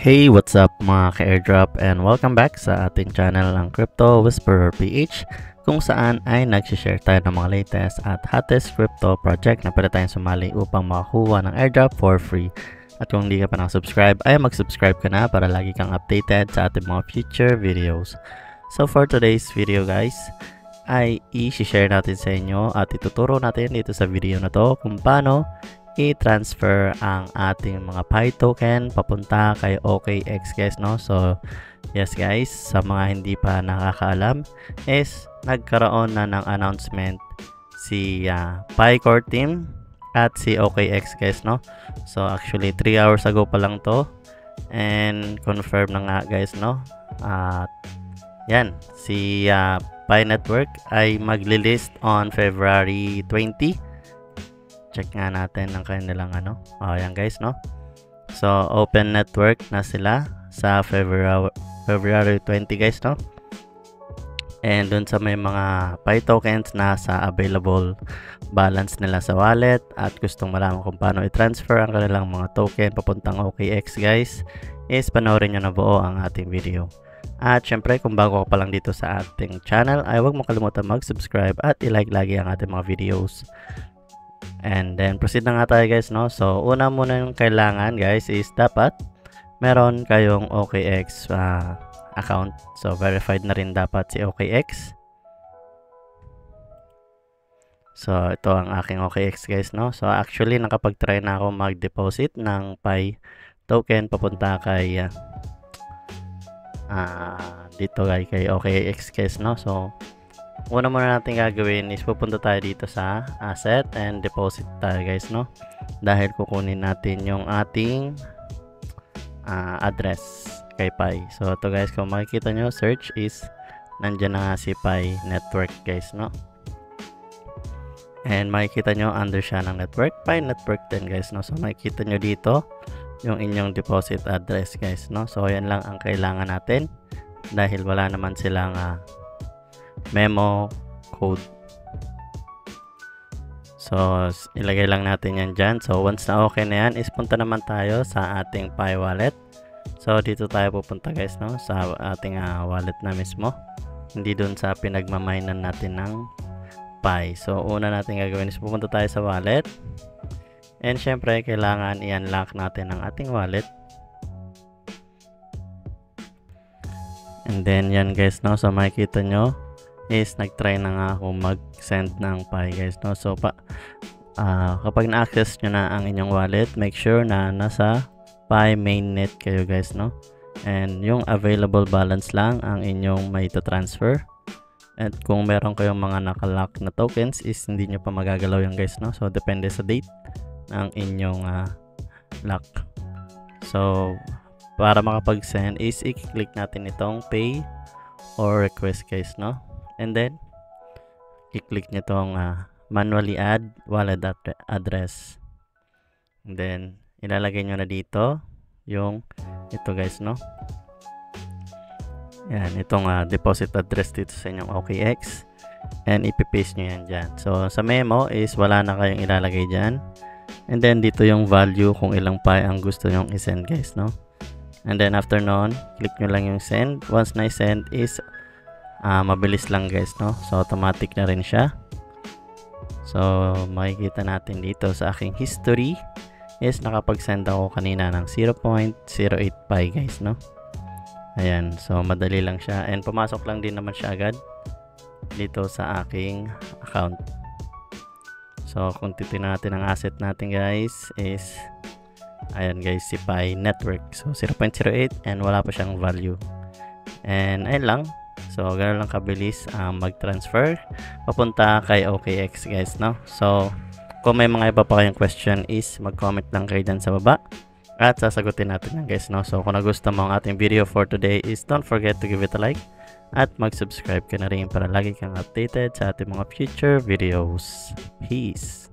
Hey, what's up mga ka-airdrop and welcome back sa ating channel ang Crypto Whisperer PH, kung saan ay nagsishare tayo ng mga latest at hottest crypto project na pwede tayong sumali upang makakuha ng airdrop for free. At kung hindi ka pa nakasubscribe ay mag-subscribe ka na para lagi kang updated sa ating mga future videos. So for today's video guys, ay i-share natin sa inyo at ituturo natin dito sa video na to kung paano i-transfer ang ating mga Pi token papunta kay OKX guys, no? So yes guys, sa mga hindi pa nakakaalam is nagkaroon na ng announcement si Pi Core team at si OKX guys, no? So actually 3 hours ago pa lang to and confirm na nga guys, no? At yan, si Pi Network ay magli-list on February 20. Check nga natin ang kanilang ayan guys, no? So open network na sila sa February 20 guys, no? And dun sa may mga Pi tokens na sa available balance nila sa wallet at gustong malaman kung paano i-transfer ang kanilang mga token papuntang OKX guys, is panoorin nyo na buo ang ating video. At syempre kung bago ka pa lang dito sa ating channel ay huwag mo kalimutan mag-subscribe at i-like lagi ang ating mga videos. And then proceed na nga tayo guys, no? So una muna yung kailangan guys is dapat meron kayong OKX account. So verified na rin dapat si OKX. So ito ang aking OKX guys, no? So actually nakapag-try na ako mag-deposit ng Pi token papunta kay dito kay OKX guys, no? So una muna natin gagawin is pupunta tayo dito sa asset and deposit tayo guys, no? Dahil kukunin natin yung ating address kay Pi. So ito guys, kung makikita nyo, search is nandyan na nga si Pi Network guys, no? And makikita nyo under siya ng network, Pi Network 10 guys, no? So makikita nyo dito yung inyong deposit address guys, no? So yan lang ang kailangan natin dahil wala naman silang memo code. So ilagay lang natin yan dyan. So once na okay na yan is punta naman tayo sa ating Pi wallet. So dito tayo pupunta guys, no? Sa ating wallet na mismo, hindi dun sa pinagmaminan natin ng Pi. So una natin gagawin is pupunta tayo sa wallet and syempre kailangan i-unlock natin ang ating wallet. And then yan guys, no? So makikita nyo is nag-try na nga ako mag-send ng Pi guys, no? So kapag na-access nyo na ang inyong wallet, make sure na nasa Pi mainnet kayo guys, no? And yung available balance lang ang inyong may transfer. At kung meron kayong mga nakalock na tokens is hindi nyo pa magagalaw yan guys, no? So depende sa date ng inyong lock. So para makapag-send is i-click natin itong pay or request guys, no? And then i-click nyo itong manually add wallet address. And then ilalagay nyo na dito yung ito guys, no? Yan, itong deposit address dito sa inyong OKX and ipipaste nyo yan dyan. So sa memo is wala na kayong ilalagay dyan. And then dito yung value kung ilang Pi ang gusto nyong isend guys, no? And then after nun, click nyo lang yung send. Once na send is mabilis lang guys, no? So automatic na rin siya. So makikita natin dito sa aking history is nakapag-send ako kanina ng 0.08 Pi guys, no? Ayan, so madali lang siya and pumasok lang din naman siya agad dito sa aking account. So kung titingnan natin ang asset natin guys is ayan guys, si Pi Network. So 0.08 and wala pa siyang value. And ayun lang. So ganoon lang kabilis mag-transfer papunta kay OKX guys, no? So kung may mga iba pa kayong question is mag-comment lang kayo dyan sa baba at sasagutin natin yan guys, no? So kung nagustuhan mo ang ating video for today is don't forget to give it a like at mag-subscribe ka na rin para lagi kang updated sa ating mga future videos. Peace!